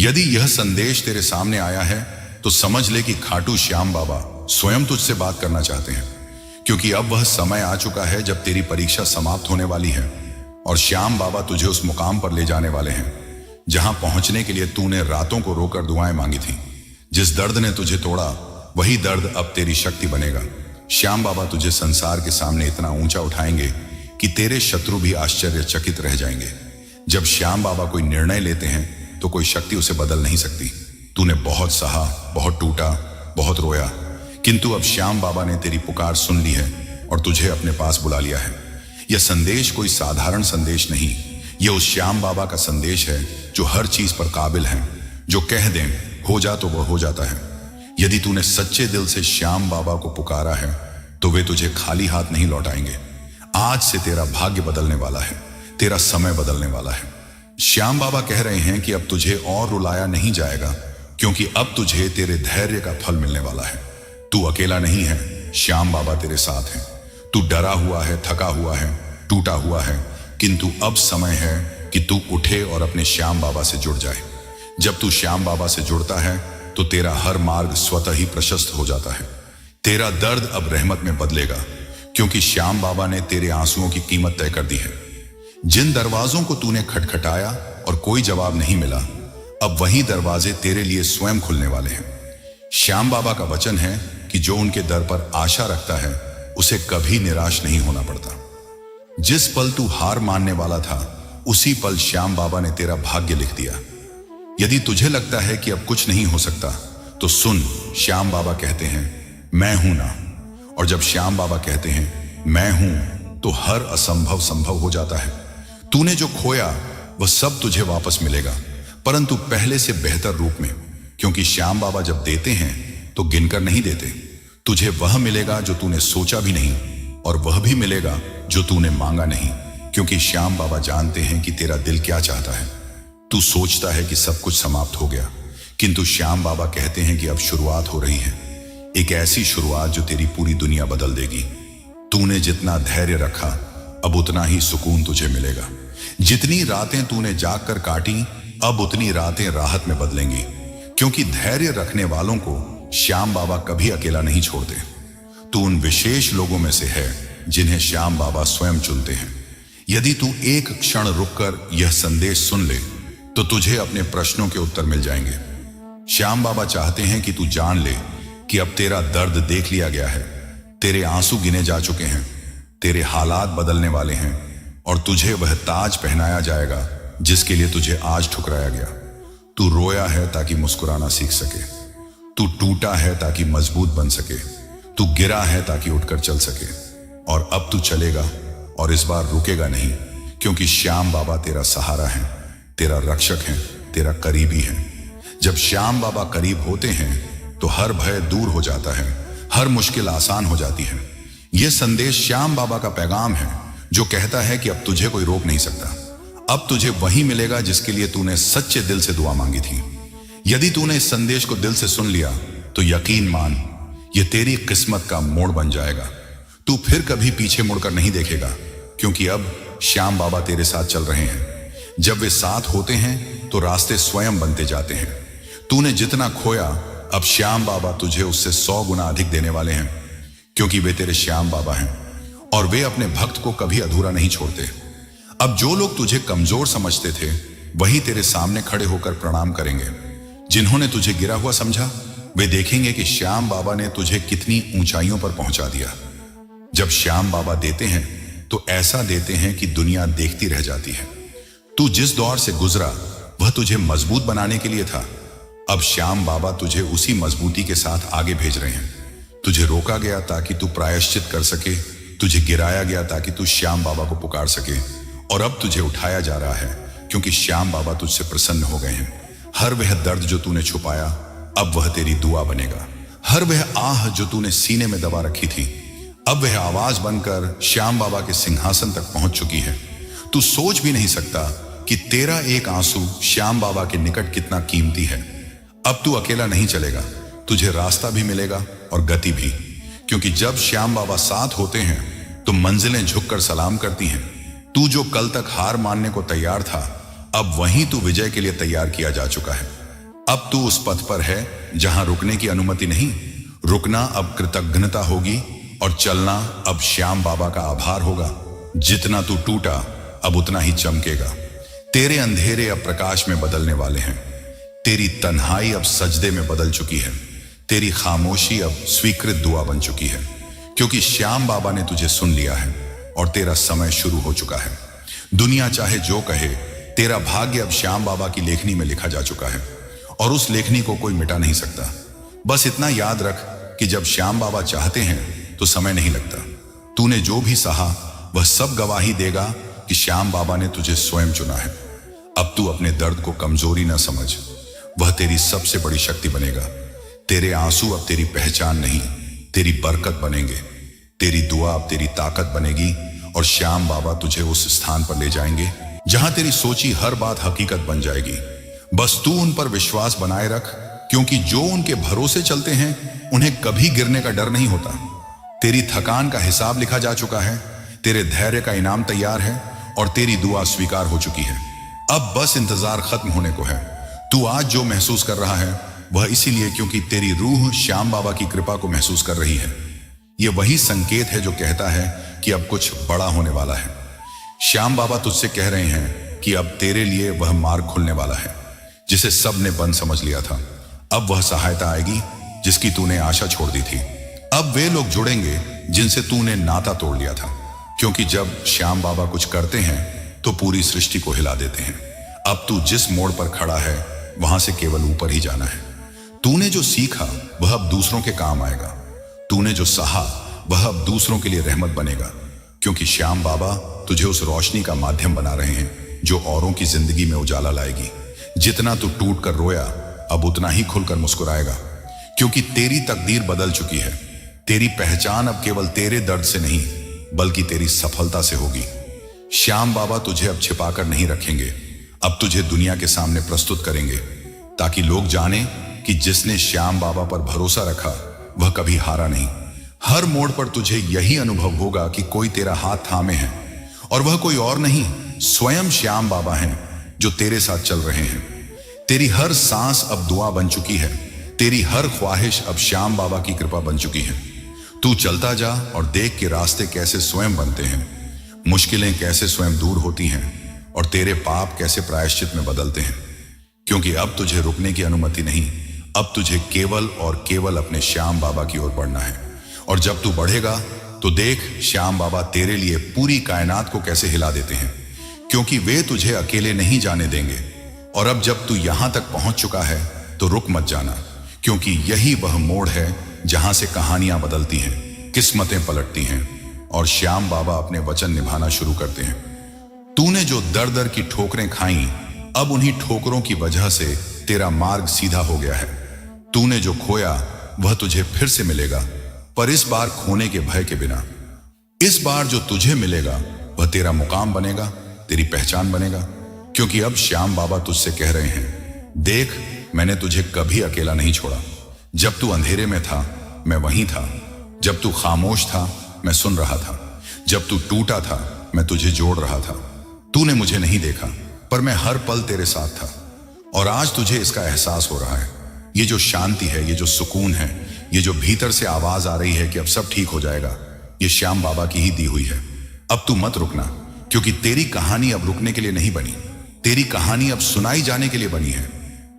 यदि यह संदेश तेरे सामने आया है तो समझ ले कि खाटू श्याम बाबा स्वयं तुझसे बात करना चाहते हैं, क्योंकि अब वह समय आ चुका है जब तेरी परीक्षा समाप्त होने वाली है और श्याम बाबा तुझे उस मुकाम पर ले जाने वाले हैं जहां पहुंचने के लिए तूने रातों को रोकर दुआएं मांगी थी। जिस दर्द ने तुझे तोड़ा वही दर्द अब तेरी शक्ति बनेगा। श्याम बाबा तुझे संसार के सामने इतना ऊंचा उठाएंगे कि तेरे शत्रु भी आश्चर्यचकित रह जाएंगे। जब श्याम बाबा कोई निर्णय लेते हैं तो कोई शक्ति उसे बदल नहीं सकती। तूने बहुत सहा, बहुत टूटा, बहुत रोया, किंतु अब श्याम बाबा ने तेरी पुकार सुन ली है और तुझे अपने पास बुला लिया है। यह संदेश कोई साधारण संदेश नहीं, यह उस श्याम बाबा का संदेश है जो हर चीज पर काबिल है। जो कह दें हो जा तो वह हो जाता है। यदि तूने सच्चे दिल से श्याम बाबा को पुकारा है तो वे तुझे खाली हाथ नहीं लौटाएंगे। आज से तेरा भाग्य बदलने वाला है, तेरा समय बदलने वाला है। श्याम बाबा कह रहे हैं कि अब तुझे और रुलाया नहीं जाएगा, क्योंकि अब तुझे तेरे धैर्य का फल मिलने वाला है। तू अकेला नहीं है, श्याम बाबा तेरे साथ हैं। तू डरा हुआ है, थका हुआ है, टूटा हुआ है, किंतु अब समय है कि तू उठे और अपने श्याम बाबा से जुड़ जाए। जब तू श्याम बाबा से जुड़ता है तो तेरा हर मार्ग स्वतः ही प्रशस्त हो जाता है। तेरा दर्द अब रहमत में बदलेगा, क्योंकि श्याम बाबा ने तेरे आंसुओं की कीमत तय कर दी है। जिन दरवाजों को तूने खटखटाया और कोई जवाब नहीं मिला, अब वही दरवाजे तेरे लिए स्वयं खुलने वाले हैं। श्याम बाबा का वचन है कि जो उनके दर पर आशा रखता है उसे कभी निराश नहीं होना पड़ता। जिस पल तू हार मानने वाला था उसी पल श्याम बाबा ने तेरा भाग्य लिख दिया। यदि तुझे लगता है कि अब कुछ नहीं हो सकता तो सुन, श्याम बाबा कहते हैं मैं हूं ना, और जब श्याम बाबा कहते हैं मैं हूं तो हर असंभव संभव हो जाता है। तूने जो खोया वह सब तुझे वापस मिलेगा, परंतु पहले से बेहतर रूप में, क्योंकि श्याम बाबा जब देते हैं तो गिनकर नहीं देते। तुझे वह मिलेगा जो तूने सोचा भी नहीं, और वह भी मिलेगा जो तूने मांगा नहीं, क्योंकि श्याम बाबा जानते हैं कि तेरा दिल क्या चाहता है। तू सोचता है कि सब कुछ समाप्त हो गया, किंतु श्याम बाबा कहते हैं कि अब शुरुआत हो रही है, एक ऐसी शुरुआत जो तेरी पूरी दुनिया बदल देगी। तूने जितना धैर्य रखा अब उतना ही सुकून तुझे मिलेगा। जितनी रातें तूने जागकर काटी अब उतनी रातें राहत में बदलेंगी, क्योंकि धैर्य रखने वालों को श्याम बाबा कभी अकेला नहीं छोड़ते। तू उन विशेष लोगों में से है जिन्हें श्याम बाबा स्वयं चुनते हैं। यदि तू एक क्षण रुककर यह संदेश सुन ले तो तुझे अपने प्रश्नों के उत्तर मिल जाएंगे। श्याम बाबा चाहते हैं कि तू जान ले कि अब तेरा दर्द देख लिया गया है, तेरे आंसू गिने जा चुके हैं, तेरे हालात बदलने वाले हैं और तुझे वह ताज पहनाया जाएगा जिसके लिए तुझे आज ठुकराया गया। तू रोया है ताकि मुस्कुराना सीख सके, तू टूटा है ताकि मजबूत बन सके, तू गिरा है ताकि उठकर चल सके, और अब तू चलेगा और इस बार रुकेगा नहीं, क्योंकि श्याम बाबा तेरा सहारा है, तेरा रक्षक है, तेरा करीबी है। जब श्याम बाबा करीब होते हैं तो हर भय दूर हो जाता है, हर मुश्किल आसान हो जाती है। यह संदेश श्याम बाबा का पैगाम है जो कहता है कि अब तुझे कोई रोक नहीं सकता। अब तुझे वही मिलेगा जिसके लिए तूने सच्चे दिल से दुआ मांगी थी। यदि तूने इस संदेश को दिल से सुन लिया तो यकीन मान, यह तेरी किस्मत का मोड़ बन जाएगा। तू फिर कभी पीछे मुड़कर नहीं देखेगा, क्योंकि अब श्याम बाबा तेरे साथ चल रहे हैं। जब वे साथ होते हैं तो रास्ते स्वयं बनते जाते हैं। तूने जितना खोया अब श्याम बाबा तुझे उससे 100 गुना अधिक देने वाले हैं, क्योंकि वे तेरे श्याम बाबा हैं और वे अपने भक्त को कभी अधूरा नहीं छोड़ते। अब जो लोग तुझे कमजोर समझते थे वही तेरे सामने खड़े होकर प्रणाम करेंगे। जिन्होंने तुझे गिरा हुआ समझा वे देखेंगे कि श्याम बाबा ने तुझे कितनी ऊंचाइयों पर पहुंचा दिया। जब श्याम बाबा देते हैं तो ऐसा देते हैं कि दुनिया देखती रह जाती है। तू जिस दौर से गुजरा वह तुझे मजबूत बनाने के लिए था। अब श्याम बाबा तुझे उसी मजबूती के साथ आगे भेज रहे हैं। तुझे रोका गया ताकि तू प्रायश्चित कर सके, तुझे गिराया गया ताकि तू श्याम बाबा को पुकार सके, और अब तुझे उठाया जा रहा है क्योंकि श्याम बाबा तुझसे प्रसन्न हो गए हैं। हर वह दर्द जो तूने छुपाया अब वह तेरी दुआ बनेगा। हर वह आह जो तूने सीने में दबा रखी थी अब वह आवाज बनकर श्याम बाबा के सिंहासन तक पहुंच चुकी है। तू सोच भी नहीं सकता कि तेरा एक आंसू श्याम बाबा के निकट कितना कीमती है। अब तू अकेला नहीं चलेगा, तुझे रास्ता भी मिलेगा और गति भी, क्योंकि जब श्याम बाबा साथ होते हैं तो मंजिलें झुककर सलाम करती हैं। तू जो कल तक हार मानने को तैयार था अब वहीं तू विजय के लिए तैयार किया जा चुका है। अब तू उस पथ पर है जहां रुकने की अनुमति नहीं। रुकना अब कृतज्ञता होगी और चलना अब श्याम बाबा का आभार होगा। जितना तू टूटा अब उतना ही चमकेगा। तेरे अंधेरे अब प्रकाश में बदलने वाले हैं। तेरी तन्हाई अब सजदे में बदल चुकी है। तेरी खामोशी अब स्वीकृत दुआ बन चुकी है, क्योंकि श्याम बाबा ने तुझे सुन लिया है और तेरा समय शुरू हो चुका है। दुनिया चाहे जो कहे, तेरा भाग्य अब श्याम बाबा की लेखनी में लिखा जा चुका है और उस लेखनी को कोई मिटा नहीं सकता। बस इतना याद रख कि जब श्याम बाबा चाहते हैं तो समय नहीं लगता। तूने जो भी सहा वह सब गवाही देगा कि श्याम बाबा ने तुझे स्वयं चुना है। अब तू अपने दर्द को कमजोरी न समझ, वह तेरी सबसे बड़ी शक्ति बनेगा। तेरे आंसू अब तेरी पहचान नहीं, तेरी बरकत बनेंगे। तेरी दुआ अब तेरी ताकत बनेगी और श्याम बाबा तुझे उस स्थान पर ले जाएंगे जहां तेरी सोची हर बात हकीकत बन जाएगी। बस तू उन पर विश्वास बनाए रख, क्योंकि जो उनके भरोसे चलते हैं उन्हें कभी गिरने का डर नहीं होता। तेरी थकान का हिसाब लिखा जा चुका है, तेरे धैर्य का इनाम तैयार है और तेरी दुआ स्वीकार हो चुकी है। अब बस इंतजार खत्म होने को है। तू आज जो महसूस कर रहा है वह इसीलिए क्योंकि तेरी रूह श्याम बाबा की कृपा को महसूस कर रही है। यह वही संकेत है जो कहता है कि अब कुछ बड़ा होने वाला है। श्याम बाबा तुझसे कह रहे हैं कि अब तेरे लिए वह मार्ग खुलने वाला है जिसे सब ने बंद समझ लिया था। अब वह सहायता आएगी जिसकी तूने आशा छोड़ दी थी। अब वे लोग जुड़ेंगे जिनसे तूने नाता तोड़ लिया था, क्योंकि जब श्याम बाबा कुछ करते हैं तो पूरी सृष्टि को हिला देते हैं। अब तू जिस मोड़ पर खड़ा है वहां से केवल ऊपर ही जाना है। तूने जो सीखा वह अब दूसरों के काम आएगा। तूने जो सहा वह अब दूसरों के लिए रहमत बनेगा, क्योंकि श्याम बाबा तुझे उस रोशनी का माध्यम बना रहे हैं जो औरों की जिंदगी में उजाला लाएगी। जितना तू टूट कर रोया अब उतना ही खुलकर मुस्कुराएगा, क्योंकि तेरी तकदीर बदल चुकी है। तेरी पहचान अब केवल तेरे दर्द से नहीं बल्कि तेरी सफलता से होगी। श्याम बाबा तुझे अब छिपाकर नहीं रखेंगे, अब तुझे दुनिया के सामने प्रस्तुत करेंगे, ताकि लोग जाने कि जिसने श्याम बाबा पर भरोसा रखा वह कभी हारा नहीं। हर मोड़ पर तुझे यही अनुभव होगा कि कोई तेरा हाथ थामे है और वह कोई और नहीं, स्वयं श्याम बाबा हैं जो तेरे साथ चल रहे हैं। तेरी हर सांस अब दुआ बन चुकी है। तेरी हर ख्वाहिश अब श्याम बाबा की कृपा बन चुकी है। तू चलता जा और देख के रास्ते कैसे स्वयं बनते हैं, मुश्किलें कैसे स्वयं दूर होती हैं और तेरे पाप कैसे प्रायश्चित में बदलते हैं। क्योंकि अब तुझे रुकने की अनुमति नहीं, अब तुझे केवल और केवल अपने श्याम बाबा की ओर बढ़ना है। और जब तू बढ़ेगा तो देख श्याम बाबा तेरे लिए पूरी कायनात को कैसे हिला देते हैं, क्योंकि वे तुझे अकेले नहीं जाने देंगे। और अब जब तू यहां तक पहुंच चुका है तो रुक मत जाना, क्योंकि यही वह मोड़ है जहां से कहानियां बदलती हैं, किस्मतें पलटती हैं और श्याम बाबा अपने वचन निभाना शुरू करते हैं। तूने जो दर दर की ठोकरें खाई, अब उन्हीं ठोकरों की वजह से तेरा मार्ग सीधा हो गया है। तूने जो खोया वह तुझे फिर से मिलेगा, पर इस बार खोने के भय के बिना। इस बार जो तुझे मिलेगा वह तेरा मुकाम बनेगा, तेरी पहचान बनेगा, क्योंकि अब श्याम बाबा तुझसे कह रहे हैं, देख मैंने तुझे कभी अकेला नहीं छोड़ा। जब तू अंधेरे में था मैं वहीं था, जब तू खामोश था मैं सुन रहा था, जब तू टूटा था मैं तुझे जोड़ रहा था। तूने मुझे नहीं देखा पर मैं हर पल तेरे साथ था और आज तुझे इसका एहसास हो रहा है। ये जो शांति है, ये जो सुकून है, ये जो भीतर से आवाज आ रही है कि अब सब ठीक हो जाएगा, ये श्याम बाबा की ही दी हुई है। अब तू मत रुकना, क्योंकि तेरी कहानी अब रुकने के लिए नहीं बनी, तेरी कहानी अब सुनाई जाने के लिए बनी है।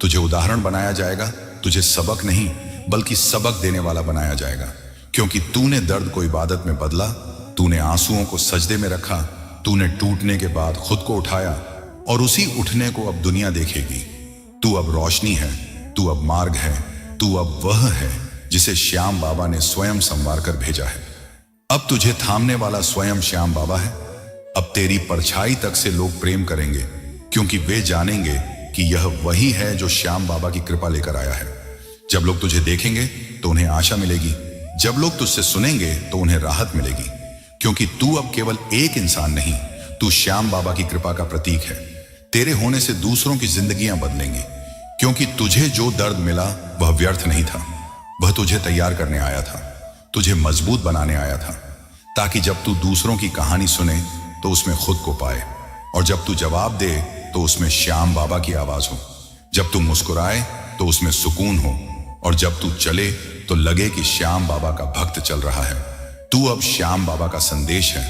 तुझे उदाहरण बनाया जाएगा, तुझे सबक नहीं बल्कि सबक देने वाला बनाया जाएगा, क्योंकि तूने दर्द को इबादत में बदला, तूने आंसुओं को सजदे में रखा, तूने टूटने के बाद खुद को उठाया और उसी उठने को अब दुनिया देखेगी। तू अब रोशनी है, तू अब मार्ग है, तू अब वह है जिसे श्याम बाबा ने स्वयं संवार कर भेजा है। अब तुझे थामने वाला स्वयं श्याम बाबा है। अब तेरी परछाई तक से लोग प्रेम करेंगे, क्योंकि वे जानेंगे कि यह वही है जो श्याम बाबा की कृपा लेकर आया है। जब लोग तुझे देखेंगे तो उन्हें आशा मिलेगी, जब लोग तुझसे सुनेंगे तो उन्हें राहत मिलेगी, क्योंकि तू अब केवल एक इंसान नहीं, तू श्याम बाबा की कृपा का प्रतीक है। तेरे होने से दूसरों की जिंदगियां बदलेंगी, क्योंकि तुझे जो दर्द मिला वह व्यर्थ नहीं था, वह तुझे तैयार करने आया था, तुझे मजबूत बनाने आया था, ताकि जब तू दूसरों की कहानी सुने तो उसमें खुद को पाए, और जब तू जवाब दे तो उसमें श्याम बाबा की आवाज हो। जब तू मुस्कुराए तो तो उसमें सुकून हो, और जब तू चले तो लगे कि श्याम बाबा का भक्त चल रहा है। तू अब श्याम बाबा का संदेश है।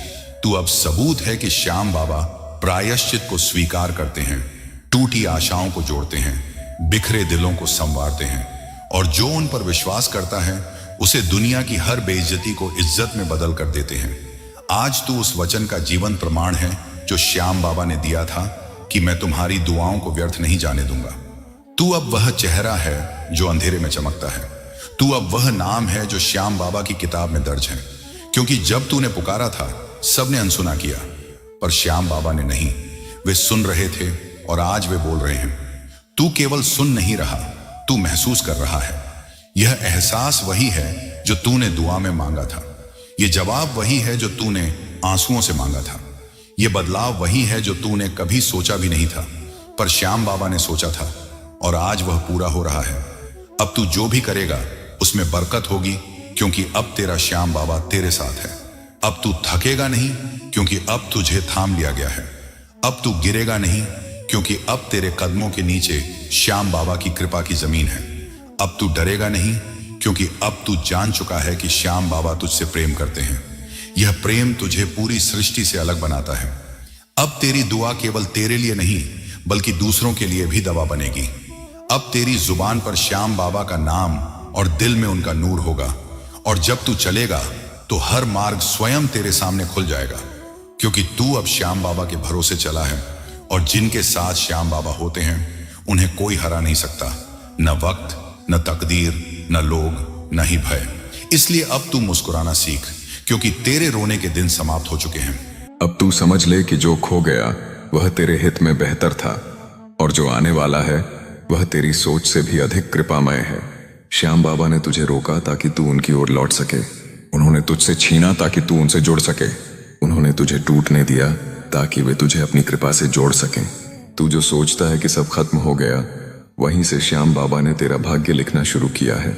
तू अब सबूत है कि श्याम बाबा प्रायश्चित को स्वीकार करते हैं, टूटी आशाओं को जोड़ते हैं, बिखरे दिलों को संवारते हैं, और जो उन पर विश्वास करता है उसे दुनिया की हर बेइज्जती को इज्जत में बदल कर देते हैं। आज तू उस वचन का जीवन प्रमाण है जो श्याम बाबा ने दिया था कि मैं तुम्हारी दुआओं को व्यर्थ नहीं जाने दूंगा। तू अब वह चेहरा है जो अंधेरे में चमकता है। तू अब वह नाम है जो श्याम बाबा की किताब में दर्ज है, क्योंकि जब तूने पुकारा था सबने अनसुना किया, पर श्याम बाबा ने नहीं। वे सुन रहे थे और आज वे बोल रहे हैं। तू केवल सुन नहीं रहा, तू महसूस कर रहा है। यह एहसास वही है जो तूने दुआ में मांगा था। यह जवाब वही है जो तूने आंसुओं से मांगा था। यह बदलाव वही है जो तूने कभी सोचा भी नहीं था, पर श्याम बाबा ने सोचा था, और आज वह पूरा हो रहा है। अब तू जो भी करेगा उसमें बरकत होगी, क्योंकि अब तेरा श्याम बाबा तेरे साथ है। अब तू थकेगा नहीं, क्योंकि अब तुझे थाम लिया गया है। अब तू गिरेगा नहीं, क्योंकि अब तेरे कदमों के नीचे श्याम बाबा की कृपा की जमीन है। अब तू डरेगा नहीं, क्योंकि अब तू जान चुका है कि श्याम बाबा तुझसे प्रेम करते हैं। यह प्रेम तुझे पूरी सृष्टि से अलग बनाता है। अब तेरी दुआ केवल तेरे लिए नहीं, बल्कि दूसरों के लिए भी दवा बनेगी। अब तेरी जुबान पर श्याम बाबा का नाम और दिल में उनका नूर होगा, और जब तू चलेगा तो हर मार्ग स्वयं तेरे सामने खुल जाएगा, क्योंकि तू अब श्याम बाबा के भरोसे चला है, और जिनके साथ श्याम बाबा होते हैं उन्हें कोई हरा नहीं सकता। न वक्त, न तकदीर, न लोग, न ही भय। इसलिए अब तू मुस्कुराना सीख, क्योंकि तेरे रोने के दिन समाप्त हो चुके हैं। अब तू समझ ले कि जो खो गया वह तेरे हित में बेहतर था, और जो आने वाला है वह तेरी सोच से भी अधिक कृपामय है। श्याम बाबा ने तुझे रोका ताकि तू उनकी ओर लौट सके। उन्होंने तुझसे छीना ताकि तू उनसे जुड़ सके। उन्होंने तुझे टूटने दिया ताकि वे तुझे अपनी कृपा से जोड़ सकें। तू जो सोचता है कि सब खत्म हो गया, वहीं से श्याम बाबा ने तेरा भाग्य लिखना शुरू किया है।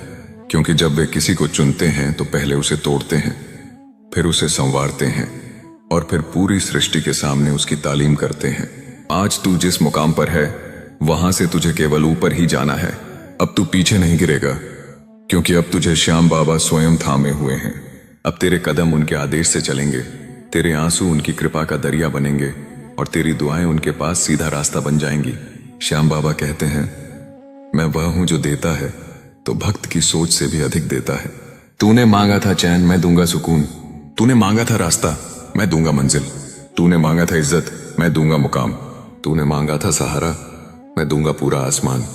क्योंकि जब वे किसी को चुनते हैं तो पहले उसे तोड़ते हैं, फिर उसे संवारते हैं, और फिर पूरी सृष्टि के सामने उसकी तालीम करते हैं। आज तू जिस मुकाम पर है वहां से तुझे केवल ऊपर ही जाना है। अब तू पीछे नहीं गिरेगा, क्योंकि अब तुझे श्याम बाबा स्वयं थामे हुए हैं। अब तेरे कदम उनके आदेश से चलेंगे, तेरे आंसू उनकी कृपा का दरिया बनेंगे, और तेरी दुआएं उनके पास सीधा रास्ता बन जाएंगी। श्याम बाबा कहते हैं, मैं वह हूं जो देता है तो भक्त की सोच से भी अधिक देता है। तूने मांगा था चैन, मैं दूंगा सुकून। तूने मांगा था रास्ता, मैं दूंगा मंजिल। तूने मांगा था इज्जत, मैं दूंगा मुकाम। तूने मांगा था सहारा, मैं दूंगा पूरा आसमान।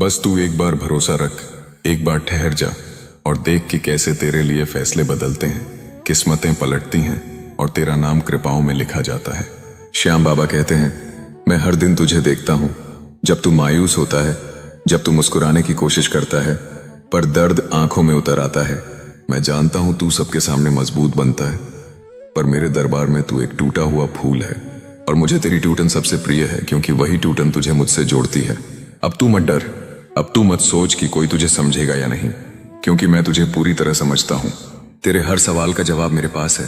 बस तू एक बार भरोसा रख, एक बार ठहर जा, और देख कि कैसे तेरे लिए फैसले बदलते हैं, किस्मतें पलटती हैं, और तेरा नाम कृपाओं में लिखा जाता है। श्याम बाबा कहते हैं, मैं हर दिन तुझे देखता हूं, जब तू मायूस होता है, जब तू मुस्कुराने की कोशिश करता है, पर दर्द आंखों में उतर आता है। मैं जानता हूं तू सबके सामने मजबूत बनता है, पर मेरे दरबार में तू एक टूटा हुआ फूल है, और मुझे तेरी टूटन सबसे प्रिय है, क्योंकि वही टूटन तुझे मुझसे जोड़ती है। अब तू मत डर, अब तू मत सोच कि कोई तुझे समझेगा या नहीं, क्योंकि मैं तुझे पूरी तरह समझता हूं। तेरे हर सवाल का जवाब मेरे पास है,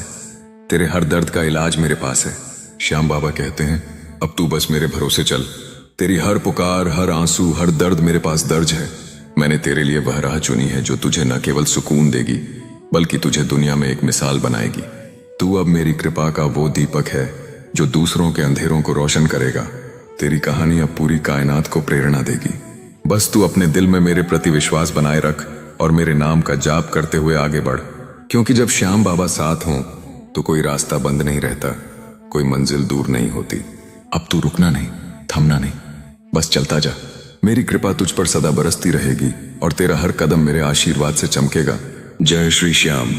तेरे हर दर्द का इलाज मेरे पास है। श्याम बाबा कहते हैं, अब तू बस मेरे भरोसे चल। तेरी हर पुकार, हर आंसू, हर दर्द मेरे पास दर्ज है। मैंने तेरे लिए वह राह चुनी है जो तुझे न केवल सुकून देगी, बल्कि तुझे दुनिया में एक मिसाल बनाएगी। तू अब मेरी कृपा का वो दीपक है जो दूसरों के अंधेरों को रोशन करेगा। तेरी कहानी अब पूरी कायनात को प्रेरणा देगी। बस तू अपने दिल में मेरे प्रति विश्वास बनाए रख, और मेरे नाम का जाप करते हुए आगे बढ़, क्योंकि जब श्याम बाबा साथ हों तो कोई रास्ता बंद नहीं रहता, कोई मंजिल दूर नहीं होती। अब तू रुकना नहीं, थमना नहीं, बस चलता जा। मेरी कृपा तुझ पर सदा बरसती रहेगी, और तेरा हर कदम मेरे आशीर्वाद से चमकेगा। जय श्री श्याम।